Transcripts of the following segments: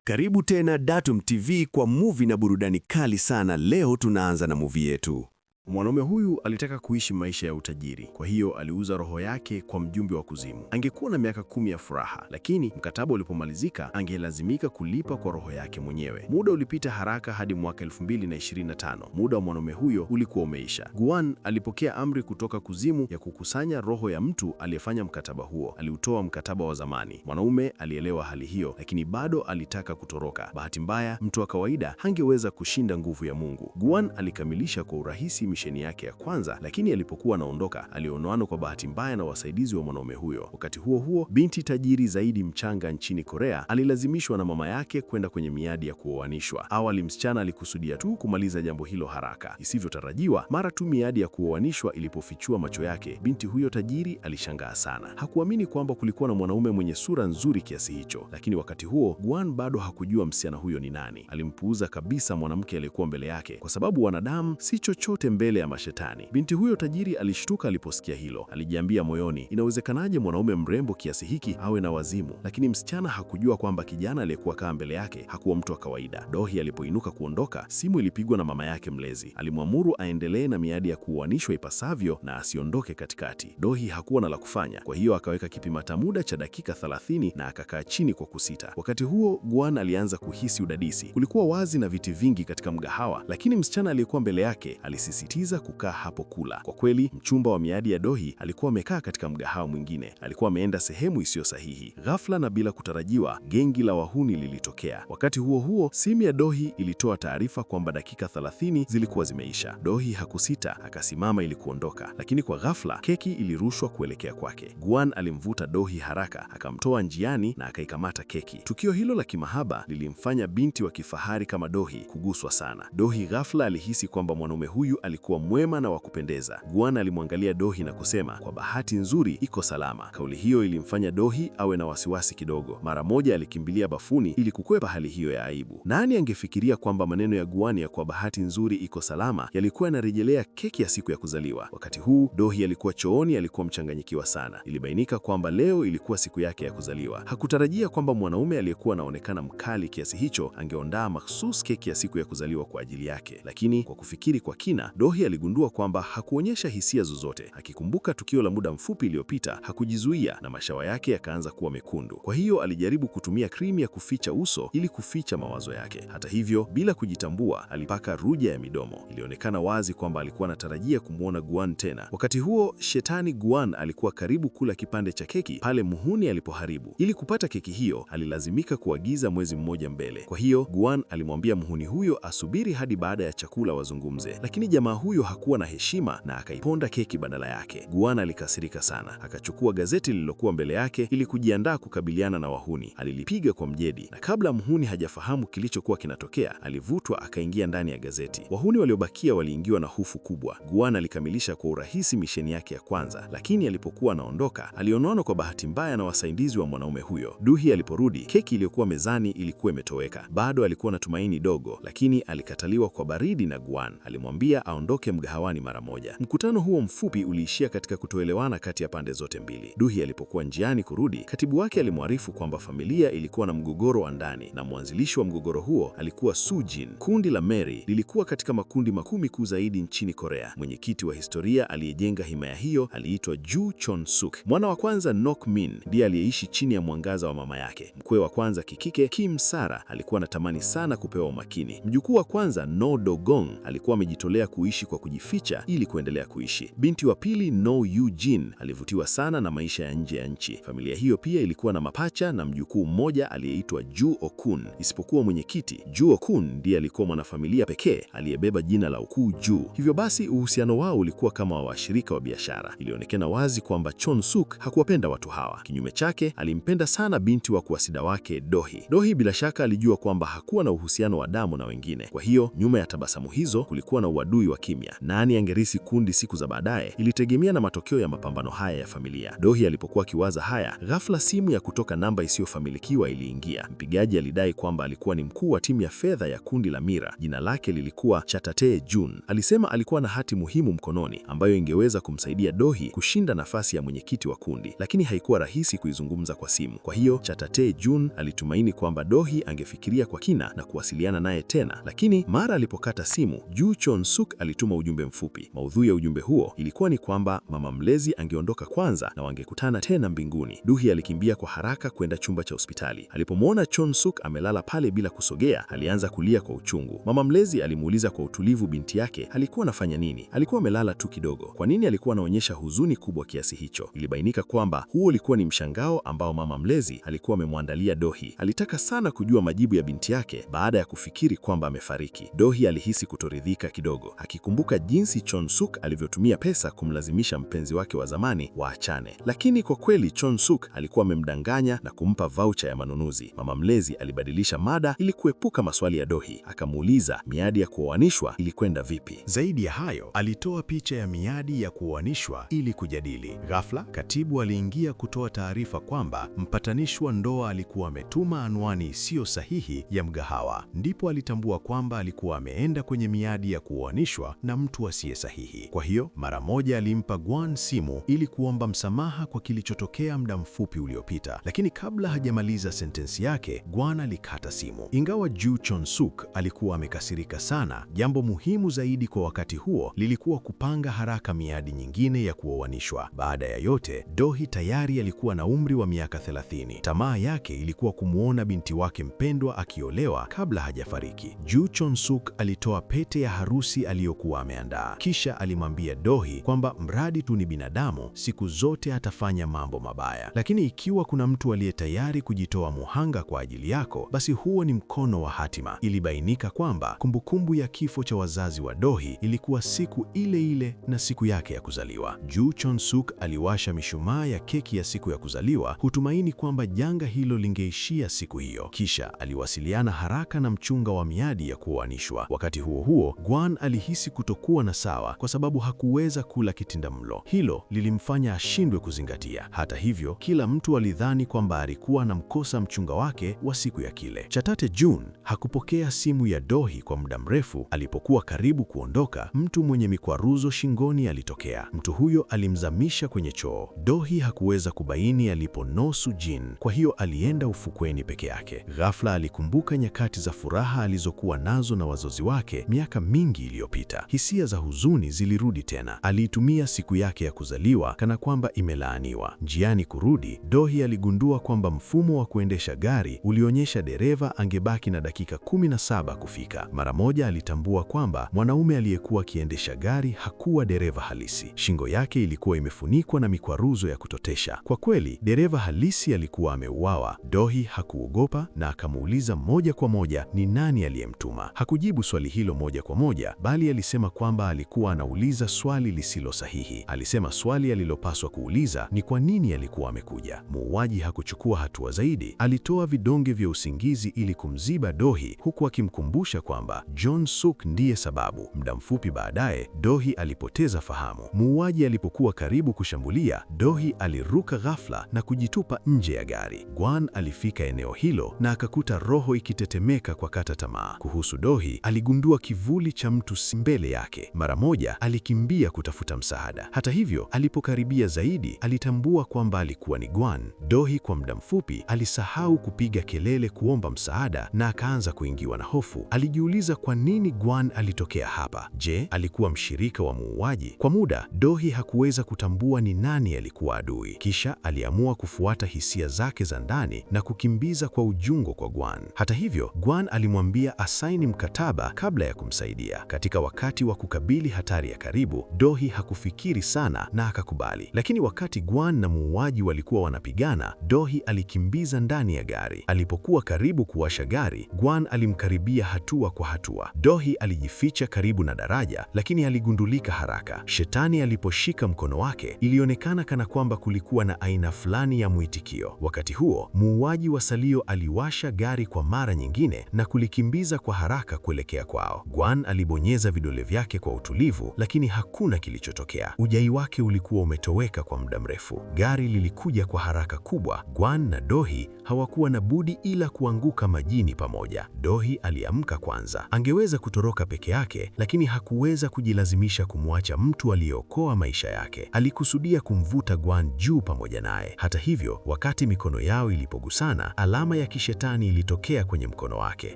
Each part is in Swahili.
Karibu tena Datum TV kwa movie na burudani kali sana. Leo tunaanza na movie yetu. Mwanaume huyu alitaka kuishi maisha ya utajiri, kwa hiyo aliuza roho yake kwa mjumbe wa kuzimu. Angekuwa na miaka 10 ya furaha, lakini mkataba ulipomalizika angelazimika kulipa kwa roho yake mwenyewe. Muda ulipita haraka hadi mwaka 2025. Muda wa mwanaume huyo ulikuwa umeisha. Guan alipokea amri kutoka kuzimu ya kukusanya roho ya mtu aliyefanya mkataba huo. Aliutoa mkataba wa zamani. Mwanaume alielewa hali hiyo, lakini bado alitaka kutoroka. Bahati mbaya, mtu wa kawaida hangeweza kushinda nguvu ya Mungu. Guan alikamilisha kwa urahisi misheni yake ya kwanza, lakini alipokuwa anaondoka aliondoana kwa bahati mbaya na wasaidizi wa mwanaume huyo. Wakati huo huo, binti tajiri zaidi mchanga nchini Korea alilazimishwa na mama yake kwenda kwenye miadi ya kuoanishwa. Awali msichana alikusudia tu kumaliza jambo hilo haraka. Isivyotarajiwa, mara tu miadi ya kuoanishwa ilipofichua macho yake, binti huyo tajiri alishangaa sana. Hakuamini kwamba kulikuwa na mwanaume mwenye sura nzuri kiasi hicho. Lakini wakati huo Guan bado hakujua msichana huyo ni nani. Alimpuuza kabisa mwanamke aliyekuwa mbele yake, kwa sababu wanadamu si chochote mbele ya mashetani. Binti huyo tajiri alishtuka aliposikia hilo. Alijiambia moyoni, inawezekanaje mwanaume mrembo kiasi hiki awe na wazimu? Lakini msichana hakujua kwamba kijana aliyekuwa kaa mbele yake hakuwa mtu wa kawaida. Dohi alipoinuka kuondoka, simu ilipigwa na mama yake mlezi. Alimwamuru aendelee na miadi ya kuoanishwa ipasavyo na asiondoke katikati. Dohi hakuwa na la kufanya, kwa hiyo akaweka kipimata muda cha dakika 30 na akakaa chini kwa kusita. Wakati huo Guan alianza kuhisi udadisi. Kulikuwa wazi na viti vingi katika mgahawa, lakini msichana aliyekuwa mbele yake alisisitiza kukaa hapo kula. Kwa kweli, mchumba wa miadi ya Dohi alikuwa amekaa katika mgahawa mwingine. Alikuwa ameenda sehemu isiyo sahihi. Ghafla na bila kutarajiwa, gengi la wahuni lilitokea. Wakati huo huo, simu ya Dohi ilitoa taarifa kwamba dakika 30 zilikuwa zimeisha. Dohi hakusita, akasimama ili kuondoka, lakini kwa ghafla keki ilirushwa kuelekea kwake. Guan alimvuta Dohi haraka, akamtoa njiani na akaikamata keki. Tukio hilo la kimahaba lilimfanya binti wa kifahari kama Dohi kuguswa sana. Dohi ghafla alihisi kwamba mwanaume huyu alikuwa mwema na wa kupendeza. Guan alimwangalia Dohi na kusema, kwa bahati nzuri iko salama. Kauli hiyo ilimfanya Dohi awe na wasiwasi kidogo. Mara moja alikimbilia bafuni ili kukwepa hali hiyo ya aibu. Nani angefikiria kwamba maneno ya Guan ya kwa bahati nzuri iko salama yalikuwa yanarejelea keki ya siku ya kuzaliwa. Wakati huu Dohi alikuwa chooni, alikuwa mchanganyikiwa sana. Ilibainika kwamba leo ilikuwa siku yake ya kuzaliwa. Hakutarajia kwamba mwanaume aliyekuwa anaonekana mkali kiasi hicho angeondaa mahsusi keki ya siku ya kuzaliwa kwa ajili yake. Lakini kwa kufikiri kwa kina, Dohi aligundua kwamba hakuonyesha hisia zozote. Akikumbuka tukio la muda mfupi iliyopita, hakujizuia na mashawa yake yakaanza kuwa mekundu. Kwa hiyo alijaribu kutumia krimu ya kuficha uso ili kuficha mawazo yake. Hata hivyo, bila kujitambua, alipaka ruja ya midomo. Ilionekana wazi kwamba alikuwa anatarajia kumwona Guan tena. Wakati huo, shetani Guan alikuwa karibu kula kipande cha keki pale muhuni alipoharibu. Ili kupata keki hiyo, alilazimika kuagiza mwezi mmoja mbele. Kwa hiyo, Guan alimwambia muhuni huyo asubiri hadi baada ya chakula wazungumze. Lakini jamaa huyo hakuwa na heshima na akaiponda keki badala yake. Guan alikasirika sana. Akachukua gazeti lililokuwa mbele yake ili kujiandaa kukabiliana na wahuni. Alilipiga kwa mjedi, na kabla mhuni hajafahamu kilichokuwa kinatokea, alivutwa akaingia ndani ya gazeti. Wahuni waliobakia waliingiwa na hofu kubwa. Guan alikamilisha kwa urahisi misheni yake ya kwanza, lakini alipokuwa anaondoka, alionana kwa bahati mbaya na wasaidizi wa mwanaume huyo. Duhi aliporudi, keki iliyokuwa mezani ilikuwa imetoweka. Bado alikuwa na tumaini dogo, lakini alikataliwa kwa baridi na Guan. Alimwambia aondoke mgahawani mara moja. Mkutano huo mfupi uliishia katika kutoelewana kati ya pande zote mbili. Duhi alipokuwa njiani kurudi, katibu wake alimwarifu kwamba familia ilikuwa na mgogoro wa ndani, na mwanzilishi wa mgogoro huo alikuwa Sujin. Kundi la Mary lilikuwa katika makundi makumi kuu zaidi nchini Korea. Mwenyekiti wa historia aliyejenga himaya hiyo aliitwa Ju Chon-suk. Mwana wa kwanza Nok Min ndiye aliyeishi chini ya mwangaza wa mama yake. Mkwe wa kwanza kikike Kim Sara alikuwa anatamani sana kupewa umakini. Mjukuu wa kwanza No Do-gong alikuwa amejitolea kuishi kwa kujificha ili kuendelea kuishi. Binti wa pili No Yoo-jin alivutiwa sana na maisha ya nje ya nchi. Familia hiyo pia ilikuwa na mapacha na mjukuu mmoja aliyeitwa Ju Okun. Isipokuwa mwenyekiti, Ju Okun ndiye alikuwa mwanafamilia pekee aliyebeba jina la ukuu Ju. Hivyo basi uhusiano wao ulikuwa kama wa washirika wa biashara. Ilionekana wazi kwamba Chon-suk hakuwapenda watu hawa. Kinyume chake, alimpenda sana binti wa kuasida wake Dohi. Dohi bila shaka alijua kwamba hakuwa na uhusiano wa damu na wengine. Kwa hiyo, nyuma ya tabasamu hizo kulikuwa na uadui wa kimya. Nani angerisi kundi siku za baadaye ilitegemea na matokeo ya mapambano haya ya familia. Dohi alipokuwa akiwaza haya, ghafla simu ya kutoka namba isiyofamilikiwa iliingia. Mpigaji alidai kwamba alikuwa ni mkuu wa timu ya fedha ya kundi la Mira. Jina lake lilikuwa Chatate June. Alisema alikuwa na hati muhimu mkononi ambayo ingeweza kumsaidia Dohi kushinda nafasi ya mwenyekiti wa kundi, lakini haikuwa rahisi kuizungumza kwa simu. Kwa hiyo Chatate June alitumaini kwamba Dohi angefikiria kwa kina na kuwasiliana naye tena, lakini mara alipokata simu, Joo Chon-suk alituma ujumbe mfupi. Maudhui ya ujumbe huo ilikuwa ni kwamba mama mlezi angeondoka kwanza na wangekutana tena mbinguni. Dohi alikimbia kwa haraka kwenda chumba cha hospitali. Alipomwona Chon-suk amelala pale bila kusogea, alianza kulia kwa uchungu. Mama mlezi alimuuliza kwa utulivu binti yake alikuwa anafanya nini. Alikuwa amelala tu kidogo. Kwa nini alikuwa anaonyesha huzuni kubwa kiasi hicho? Ilibainika kwamba huo ulikuwa ni mshangao ambao mama mlezi alikuwa amemwandalia Dohi. Alitaka sana kujua majibu ya binti yake baada ya kufikiri kwamba amefariki. Dohi alihisi kutoridhika kidogo, akikumbuka jinsi Chon-suk alivyotumia pesa kumlazimisha mpenzi wake wa zamani waachane. Lakini kwa kweli Chon-suk alikuwa amemdanganya na kumpa voucher ya manunuzi. Mama mlezi alibadilisha mada ili kuepuka maswali ya Dohi. Akamuuliza miadi ya kuoanishwa ilikwenda vipi. Zaidi ya hayo, alitoa picha ya miadi ya kuoanishwa ili kujadili. Ghafla, katibu aliingia kutoa taarifa kwamba mpatanishi wa ndoa alikuwa ametuma anwani isiyo sahihi ya mgahawa. Ndipo alitambua kwamba alikuwa ameenda kwenye miadi ya kuoanishwa na mtu asiye sahihi. Kwa hiyo, mara moja alimpa Gwan simu ili kuomba msamaha kwa kilichotokea muda mfupi uliopita. Lakini kabla hajamaliza sentensi yake, Gwan alikata simu. Ingawa Joo Chon-suk alikuwa amekasirika sana, jambo muhimu zaidi kwa wakati huo lilikuwa kupanga haraka miadi nyingine ya kuoanishwa. Baada ya yote, Dohi tayari alikuwa na umri wa miaka 30. Tamaa yake ilikuwa kumwona binti wake mpendwa akiolewa kabla hajafariki. Joo Chon-suk alitoa pete ya harusi aliyokuwa ameandaa. Kisha alimwambia Dohi kwamba mradi tu ni binadamu, siku zote atafanya mambo mabaya. Lakini ikiwa kuna mtu aliye tayari kujitoa muhanga kwa ajili yako, basi huo ni mkono wa hatima. Ilibainika kwamba kumbukumbu ya kifo cha wazazi wa Dohi ilikuwa siku ile ile na siku yake ya kuzaliwa. Joo Chon-suk aliwasha mishumaa ya keki ya siku ya kuzaliwa, hutumaini kwamba janga hilo lingeishia siku hiyo. Kisha aliwasiliana haraka na mchunga wa miadi ya kuoanishwa. Wakati huo huo, Gwan alihisi kutokuwa na sawa kwa sababu hakuweza kula kitindamlo. Hilo lilimfanya ashindwe kuzingatia. Hata hivyo, kila mtu alidhani kwamba alikuwa anamkosa mchunga wake wa siku ya kile. Chatate June hakupokea simu ya Dohi kwa muda mrefu. Alipokuwa karibu kuondoka, mtu mwenye mikwaruzo shingoni alitokea. Mtu huyo alimzamisha kwenye choo. Dohi hakuweza kubaini alipo No Soo-jin, kwa hiyo alienda ufukweni peke yake. Ghafla alikumbuka nyakati za furaha alizokuwa nazo na wazazi wake miaka mingi iliyopita. Hisia za huzuni zilirudi tena. Aliitumia siku yake ya kuzaliwa kana kwamba imelaaniwa. Njiani kurudi, Dohi aligundua kwamba mfumo wa kuendesha gari ulionyesha dereva angebaki na dakika 17 kufika. Mara moja alitambua kwamba mwanaume aliyekuwa akiendesha gari hakuwa dereva halisi. Shingo yake ilikuwa imefunikwa na mikwaruzo ya kutotesha. Kwa kweli, dereva halisi alikuwa ameuawa. Dohi hakuogopa na akamuuliza moja kwa moja ni nani aliyemtuma. Hakujibu swali hilo moja kwa moja, bali alisema kwamba alikuwa anauliza swali lisilo sahihi. Alisema swali alilopaswa kuuliza ni kwa nini alikuwa amekuja. Muuaji hakuchukua hatua zaidi. Alitoa vidonge vya usingizi ili kumziba Dohi, huku akimkumbusha kwamba Chon-suk ndiye sababu. Muda mfupi baadaye, Dohi alipoteza fahamu. Muuaji alipokuwa karibu kushambulia, Dohi aliruka ghafla na kujitupa nje ya gari. Gwan alifika eneo hilo na akakuta roho ikitetemeka kwa kata tamaa. Kuhusu Dohi, aligundua kivuli cha mtu mbele yake. Mara moja alikimbia kutafuta msaada. Hata hivyo, alipokaribia zaidi, alitambua kwamba alikuwa ni Gwan. Dohi kwa muda mfupi alisahau kupiga kelele kuomba msaada na akaanza kuingiwa na hofu. Alijiuliza kwa nini Gwan alitokea hapa. Je, alikuwa mshirika wa muuaji? Kwa muda, Dohi hakuweza kutambua ni nani alikuwa adui. Kisha aliamua kufuata hisia zake za ndani na kukimbiza kwa ujungo kwa Gwan. Hata hivyo, Gwan alimwambia asaini mkataba kabla ya kumsaidia. Katika wakati wa kukabili hatari ya karibu, Dohi hakufikiri sana na akakubali. Lakini wakati Gwan na muuaji walikuwa wanapigana, Dohi alikimbiza ndani ya gari. Alipokuwa karibu kuwasha gari, Gwan alimkaribia hatua kwa hatua. Dohi alijificha karibu na daraja, lakini aligundulika haraka. Shetani aliposhika mkono wake, ilionekana kana kwamba kulikuwa na aina fulani ya mwitikio. Wakati huo, muuaji wa salio aliwasha gari kwa mara nyingine na kulikimbiza kwa haraka kuelekea kwao. Gwan alibonyeza vidole vidole vyake kwa utulivu, lakini hakuna kilichotokea. Ujai wake ulikuwa umetoweka kwa muda mrefu. Gari lilikuja kwa haraka kubwa. Gwan na Dohi hawakuwa na budi ila kuanguka majini pamoja. Dohi aliamka kwanza. Angeweza kutoroka peke yake, lakini hakuweza kujilazimisha kumwacha mtu aliyeokoa maisha yake. Alikusudia kumvuta Gwan juu pamoja naye. Hata hivyo, wakati mikono yao ilipogusana, alama ya kishetani ilitokea kwenye mkono wake.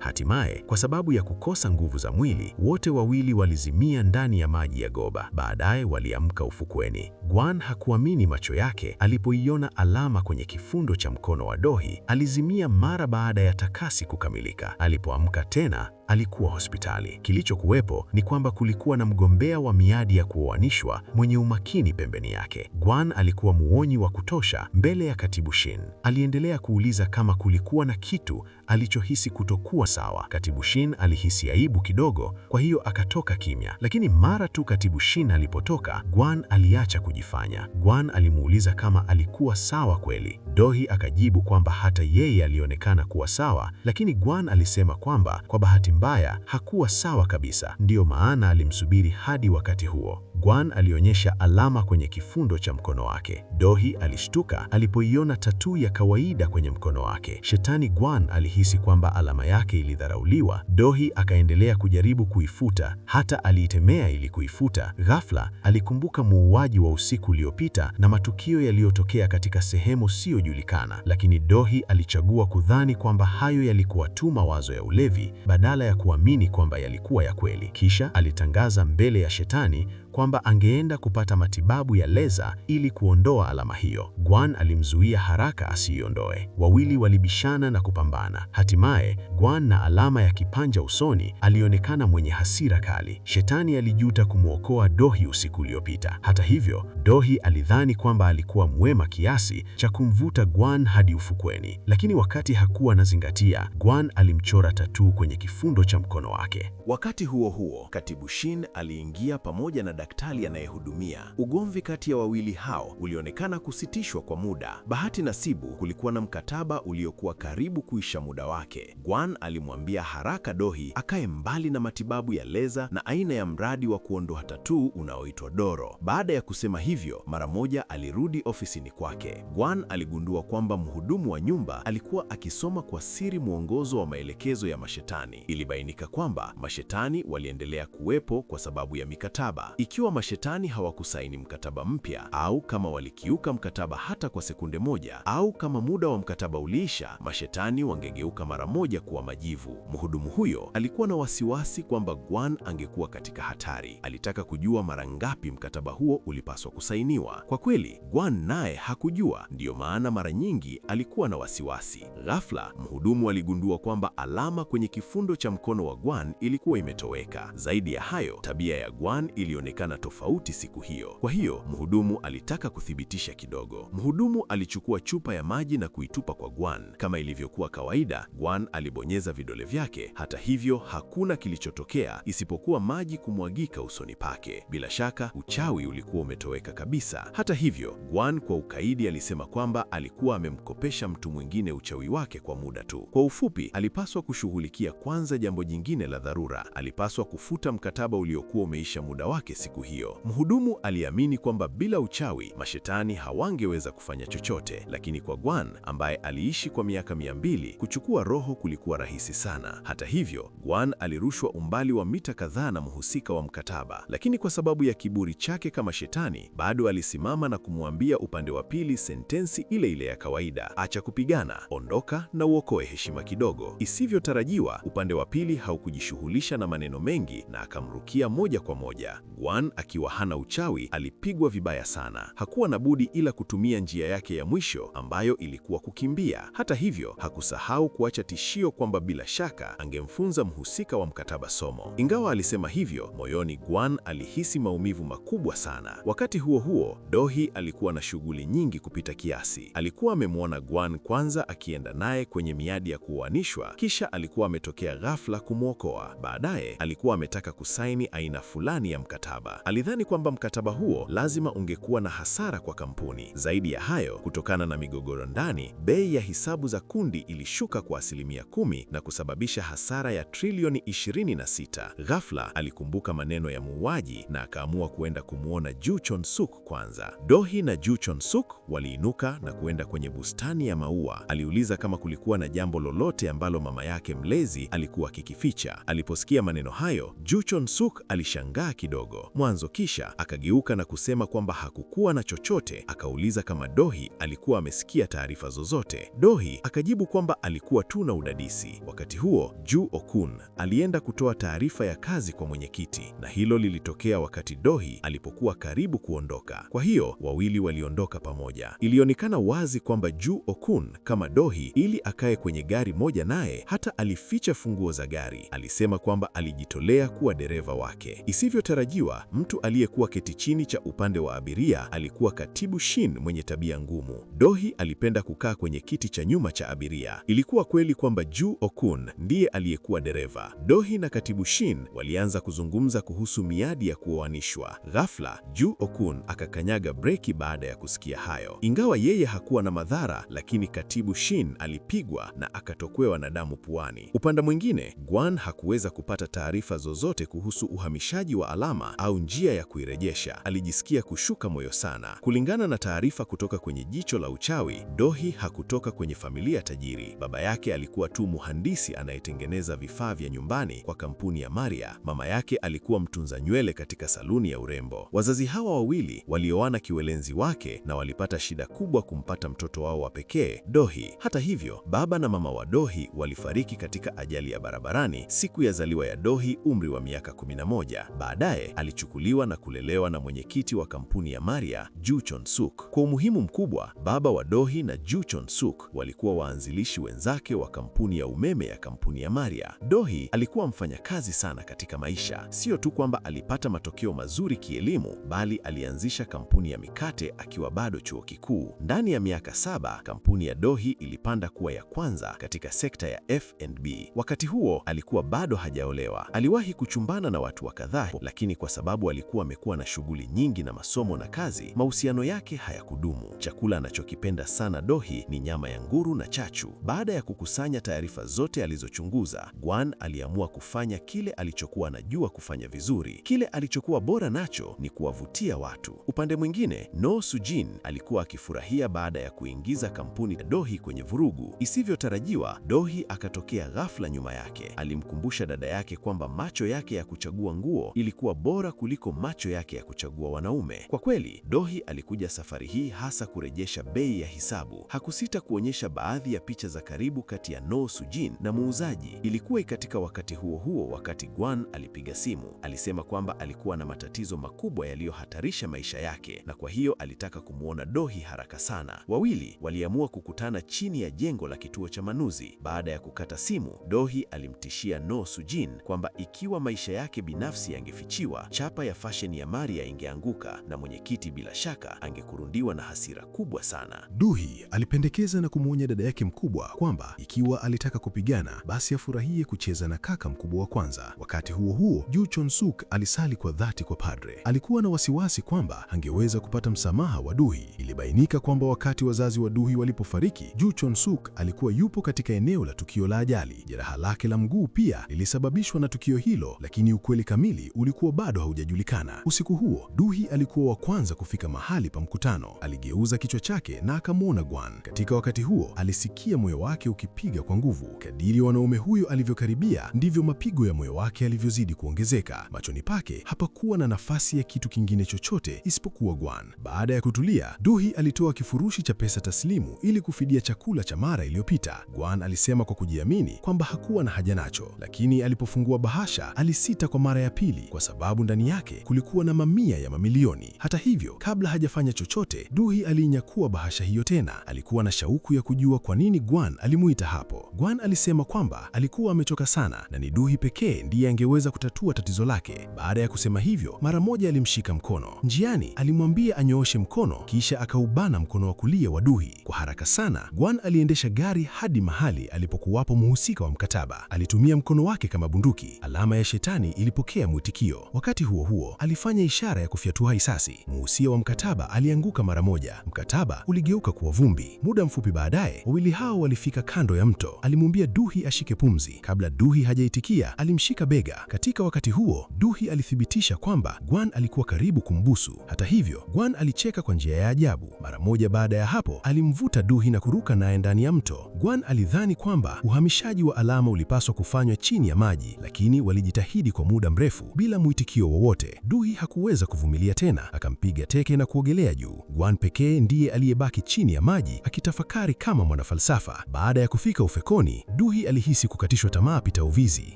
Hatimaye, kwa sababu ya kukosa nguvu za mwili, wote wawili walizimia ndani ya maji ya Goba. Baadaye waliamka ufukweni. Gwan hakuamini macho yake alipoiona alama kwenye kifundo cha mkono wa Dohi. Alizimia mara baada ya takasi kukamilika. Alipoamka tena, alikuwa hospitali. Kilichokuwepo ni kwamba kulikuwa na mgombea wa miadi ya kuoanishwa mwenye umakini pembeni yake. Gwan alikuwa muonyi wa kutosha mbele ya Katibu Shin. Aliendelea kuuliza kama kulikuwa na kitu alichohisi kutokuwa sawa. Katibu Shin alihisi aibu kidogo, kwa hiyo akatoka kimya. Lakini mara tu Katibu Shin alipotoka, Gwan aliacha kujifanya. Gwan alimuuliza kama alikuwa sawa kweli. Dohi akajibu kwamba hata yeye alionekana kuwa sawa, lakini Gwan alisema kwamba kwa bahati mbaya hakuwa sawa kabisa. Ndiyo maana alimsubiri hadi wakati huo. Gwan alionyesha alama kwenye kifundo cha mkono wake. Dohi alishtuka alipoiona tatuu ya kawaida kwenye mkono wake. Shetani Gwan alihisi kwamba alama yake ilidharauliwa. Dohi akaendelea kujaribu kuifuta, hata aliitemea ili kuifuta. Ghafla alikumbuka muuaji wa usiku uliopita na matukio yaliyotokea katika sehemu siyojulikana, lakini Dohi alichagua kudhani kwamba hayo yalikuwa tu mawazo ya ulevi badala ya kuamini kwamba yalikuwa ya kweli. Kisha alitangaza mbele ya Shetani kwamba angeenda kupata matibabu ya leza ili kuondoa alama hiyo. Gwan alimzuia haraka asiiondoe. Wawili walibishana na kupambana. Hatimaye, Gwan na alama ya kipanja usoni alionekana mwenye hasira kali. Shetani alijuta kumwokoa Dohi usiku uliopita. Hata hivyo, Dohi alidhani kwamba alikuwa mwema kiasi cha kumvuta Gwan hadi ufukweni. Lakini wakati hakuwa anazingatia, Gwan alimchora tatuu kwenye kifundo cha mkono wake. Wakati huo huo, Katibu Shin aliingia pamoja na daktari anayehudumia. Ugomvi kati ya wawili hao ulionekana kusitishwa kwa muda. Bahati nasibu, kulikuwa na mkataba uliokuwa karibu kuisha muda wake. Gwan alimwambia haraka Dohi akae mbali na matibabu ya leza na aina ya mradi wa kuondoa tatuu unaoitwa Doro. Baada ya kusema hivyo, mara moja alirudi ofisini kwake. Gwan aligundua kwamba mhudumu wa nyumba alikuwa akisoma kwa siri mwongozo wa maelekezo ya mashetani. Ilibainika kwamba mashetani waliendelea kuwepo kwa sababu ya mikataba. Ikiwa mashetani hawakusaini mkataba mpya, au kama walikiuka mkataba hata kwa sekunde moja, au kama muda wa mkataba uliisha, mashetani wangegeuka mara moja kuwa majivu. Mhudumu huyo alikuwa na wasiwasi kwamba Gwan angekuwa katika hatari. Alitaka kujua mara ngapi mkataba huo ulipaswa kusainiwa. Kwa kweli, Gwan naye hakujua, ndiyo maana mara nyingi alikuwa na wasiwasi. Ghafla, mhudumu aligundua kwamba alama kwenye kifundo cha mkono wa Gwan ilikuwa imetoweka. Zaidi ya hayo, tabia ya Gwan ilionekana tofauti siku hiyo. Kwa hiyo, mhudumu alitaka kuthibitisha kidogo. Mhudumu alichukua chupa ya maji na kuitupa kwa Gwan. Kama ilivyokuwa kawaida, Gwan alibonyeza vidole vyake. Hata hivyo, hakuna kilichotokea isipokuwa maji kumwagika usoni pake. Bila shaka, uchawi ulikuwa umetoweka kabisa. Hata hivyo, Gwan kwa ukaidi alisema kwamba alikuwa amemkopesha mtu mwingine uchawi wake kwa muda tu. Kwa ufupi, alipaswa kushughulikia kwanza jambo jingine la dharura. Alipaswa kufuta mkataba uliokuwa umeisha muda wake siku hiyo. Mhudumu aliamini kwamba bila uchawi, mashetani hawangeweza kufanya chochote, lakini kwa Gwan ambaye aliishi kwa miaka 200, kuchukua roho kulikuwa rahisi sana. Hata hivyo, Gwan alirushwa umbali wa mita kadhaa na mhusika wa mkataba, lakini kwa sababu ya kiburi chake kama shetani, bado alisimama na kumwambia upande wa pili sentensi ile ile ya kawaida: acha kupigana, ondoka na uokoe heshima kidogo. Isivyotarajiwa, upande wa pili haukujishughulisha na maneno mengi na akamrukia moja kwa moja. Gwan akiwa hana uchawi alipigwa vibaya sana. Hakuwa na budi ila kutumia njia yake ya mwisho ambayo ilikuwa kukimbia. Hata hivyo, hakusahau kuacha tishio kwamba bila shaka angemfunza mhusika wa mkataba somo. Ingawa alisema hivyo, moyoni Gwan alihisi maumivu makubwa sana. Wakati huo huo, Dohi alikuwa na shughuli nyingi kupita kiasi. Alikuwa amemwona Gwan kwanza akienda naye kwenye miadi ya kuoanishwa, kisha alikuwa ametokea ghafla kumwokoa. Baadaye alikuwa ametaka kusaini aina fulani ya mkataba. mkataba. Alidhani kwamba mkataba huo lazima ungekuwa na hasara kwa kampuni. Zaidi ya hayo, kutokana na migogoro ndani, bei ya hisabu za kundi ilishuka kwa 10% na kusababisha hasara ya trilioni 26. Ghafla alikumbuka maneno ya muuaji na akaamua kuenda kumwona Ju Chon-suk kwanza. Do-hee na Ju Chon-suk waliinuka na kuenda kwenye bustani ya maua. Aliuliza kama kulikuwa na jambo lolote ambalo mama yake mlezi alikuwa akikificha. Aliposikia maneno hayo, Ju Chon-suk alishangaa kidogo mwanzo, kisha akageuka na kusema kwamba hakukuwa na chochote. Akauliza kama Do-hee alikuwa amesikia taarifa zozote. Do-hee akajibu kwamba alikuwa tu na udadisi. Wakati huo, Ju Okun alienda kutoa taarifa ya kazi kwa mwenyekiti, na hilo lilitokea wakati Do-hee alipokuwa karibu kuondoka. Kwa hiyo wawili waliondoka pamoja. Ilionekana wazi kwamba Ju Okun kama Do-hee ili akae kwenye gari moja naye, hata alificha funguo za gari. Alisema kwamba alijitolea kuwa dereva wake. Isivyotarajiwa, mtu aliyekuwa kiti chini cha upande wa abiria alikuwa Katibu Shin mwenye tabia ngumu. Do-hee alipenda kukaa kwenye kiti cha nyuma cha abiria. Ilikuwa kweli kwamba Ju Okun ndiye aliyekuwa dereva. Do-hee na Katibu Shin walianza kuzungumza kuhusu miadi ya kuoanishwa. Ghafla, Ju Okun akakanyaga breki baada ya kusikia hayo. Ingawa yeye hakuwa na madhara, lakini Katibu Shin alipigwa na akatokwewa na damu puani. Upande mwingine, Gwan hakuweza kupata taarifa zozote kuhusu uhamishaji wa alama au njia ya kuirejesha. Alijisikia kushuka moyo sana. Kulingana na taarifa kutoka kwenye Jicho la Uchawi, Do-hee hakutoka kwenye familia tajiri. Baba yake alikuwa tu mhandisi anayetengeneza vifaa vya nyumbani kwa kampuni ya Maria. Mama yake alikuwa mtunza nywele katika saluni ya urembo. Wazazi hawa wawili walioana kiwelenzi wake na walipata shida kubwa kumpata mtoto wao wa pekee, Do-hee. Hata hivyo, baba na mama wa Do-hee walifariki katika ajali ya barabarani siku ya zaliwa ya Do-hee, umri wa miaka 11. Baadaye alichukuliwa na kulelewa na mwenyekiti wa kampuni ya Maria, Ju Chon-suk. Kwa umuhimu mkubwa, baba wa Do-hee na Ju Chon-suk walikuwa waanzilishi wenzake wa kampuni ya umeme ya kampuni ya Maria. Do-hee alikuwa mfanyakazi sana katika maisha. Sio tu kwamba alipata matokeo mazuri kielimu, bali alianzisha kampuni ya mikate akiwa bado chuo kikuu. Ndani ya miaka 7, kampuni ya Do-hee ilipanda kuwa ya kwanza katika sekta ya F&B. Wakati huo alikuwa bado hajaolewa. Aliwahi kuchumbana na watu wa kadhaa, lakini kwa sababu alikuwa amekuwa na shughuli nyingi na masomo na kazi, mahusiano yake hayakudumu. Chakula anachokipenda sana Do-hee ni nyama ya nguru na chachu. Baada ya kukusanya taarifa zote alizochunguza, Gwan aliamua kufanya kile alichokuwa anajua kufanya vizuri. Kile alichokuwa bora nacho ni kuwavutia watu. Upande mwingine, No Sujin alikuwa akifurahia baada ya kuingiza kampuni ya Do-hee kwenye vurugu. Isivyotarajiwa, Do-hee akatokea ghafla nyuma yake. Alimkumbusha dada yake kwamba macho yake ya kuchagua nguo ilikuwa bora kuliko macho yake ya kuchagua wanaume. Kwa kweli, Do-hee alikuja safari hii hasa kurejesha bei ya hisabu. Hakusita kuonyesha baadhi ya picha za karibu kati ya No Sujin na muuzaji. Ilikuwa katika wakati huo huo wakati Gwan alipiga simu. Alisema kwamba alikuwa na matatizo makubwa yaliyohatarisha maisha yake, na kwa hiyo alitaka kumwona Do-hee haraka sana. Wawili waliamua kukutana chini ya jengo la kituo cha manuzi. Baada ya kukata simu, Do-hee alimtishia No Sujin kwamba ikiwa maisha yake binafsi yangefichiwa, chapa ya fashion ya Maria ingeanguka na mwenyekiti bila shaka angekurundiwa na hasira kubwa sana. Do-hee alipendekeza na kumwonya dada yake mkubwa kwamba ikiwa alitaka kupigana, basi afurahie kucheza na kaka mkubwa wa kwanza. Wakati huo huo, Ju Chon-suk alisali kwa dhati kwa padre. Alikuwa na wasiwasi kwamba angeweza kupata msamaha wa Do-hee. Ilibainika kwamba wakati wazazi wa Do-hee walipofariki, Ju Chon-suk alikuwa yupo katika eneo la tukio la ajali. Jeraha lake la mguu pia lilisababishwa na tukio hilo, lakini ukweli kamili ulikuwa bado haujajulikana. Usiku huo, Do-hee alikuwa wa kwanza kufika mahali pa mkutano. Aligeuza kichwa chake na akamwona Gwan. Katika wakati huo, alisikia moyo wake ukipiga kwa nguvu. Kadiri wanaume huyo alivyokaribia, ndivyo mapigo ya moyo wake yalivyozidi kuongezeka. Machoni pake hapakuwa na nafasi ya kitu kingine chochote isipokuwa Gwan. Baada ya kutulia, Do-hee alitoa kifurushi cha pesa taslimu ili kufidia chakula cha mara iliyopita. Gwan alisema kwa kujiamini kwamba hakuwa na haja nacho, lakini alipofungua bahasha alisita kwa mara ya pili, kwa sababu ndani yake kulikuwa na mamia ya mamilioni. Hata hivyo, kabla hajafanya chochote, Do-hee aliinyakua bahasha hiyo tena. Alikuwa na shauku ya kujua kwa nini Gwan alimuita hapo. Gwan alisema kwamba alikuwa amechoka sana na ni Do-hee pekee ndiye angeweza kutatua tatizo lake. Baada ya kusema hivyo, mara moja alimshika mkono. Njiani alimwambia anyooshe mkono, kisha akaubana mkono wa kulia wa Do-hee. Kwa haraka sana, Gwan aliendesha gari hadi mahali alipokuwapo mhusika wa mkataba. Alitumia mkono wake kama bunduki. Alama ya shetani ilipokea mwitikio. Wakati huo huo huo, alifanya ishara ya kufyatua risasi. Muhusia wa mkataba alianguka mara moja. Mkataba uligeuka kuwa vumbi. Muda mfupi baadaye, wawili hao walifika kando ya mto. Alimwambia Duhi ashike pumzi. Kabla Duhi hajaitikia, alimshika bega. Katika wakati huo, Duhi alithibitisha kwamba Gwan alikuwa karibu kumbusu. Hata hivyo, Gwan alicheka kwa njia ya ajabu. Mara moja baada ya hapo, alimvuta Duhi na kuruka naye ndani ya mto. Gwan alidhani kwamba uhamishaji wa alama ulipaswa kufanywa chini ya maji, lakini walijitahidi kwa muda mrefu bila mwitikio wowote. Duhi hakuweza kuvumilia tena, akampiga teke na kuogelea juu. Gwan pekee ndiye aliyebaki chini ya maji akitafakari kama mwanafalsafa. Baada ya kufika ufekoni, Duhi alihisi kukatishwa tamaa pita uvizi.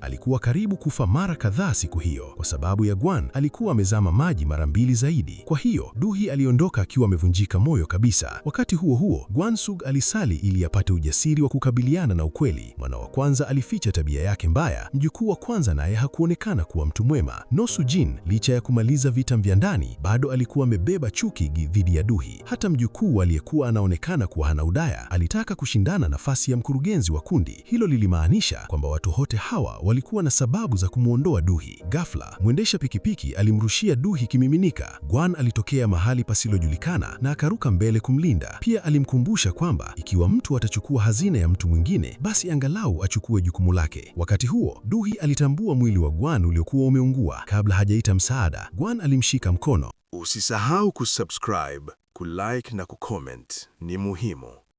Alikuwa karibu kufa mara kadhaa siku hiyo. Kwa sababu ya Gwan, alikuwa amezama maji mara 2 zaidi. Kwa hiyo, Duhi aliondoka akiwa amevunjika moyo kabisa. Wakati huo huo, Gwansug alisali ili apate ujasiri wa kukabiliana na ukweli. Mwana wa kwanza alificha tabia yake mbaya. Mjukuu wa kwanza naye hakuonekana kuwa mtu mwema. Nosujin, licha ya kumaliza vita vya ndani, bado alikuwa amebeba chuki dhidi ya Duhi. Hata mjukuu aliyekuwa anaonekana kuwa hana udaya, alitaka kushindana nafasi ya mkurugenzi wa kundi. Hilo lilimaanisha kwamba watu wote hawa walikuwa na sababu za kumwondoa Duhi. Ghafla, mwendesha pikipiki alimrushia Duhi kimiminika. Gwan alitokea mahali pasilojulikana na akaruka mbele kumlinda. Pia alimkumbusha kwamba ikiwa mtu atachukua hazina ya mtu mwingine, basi angalau achukue jukumu lake. Wakati huo, Duhi alitambua mwili wa Gwan uliokuwa umeungua. Kabla hajaita msaada, Gwan alimshika mkono. Usisahau kusubscribe, kulike na kucomment. Ni muhimu.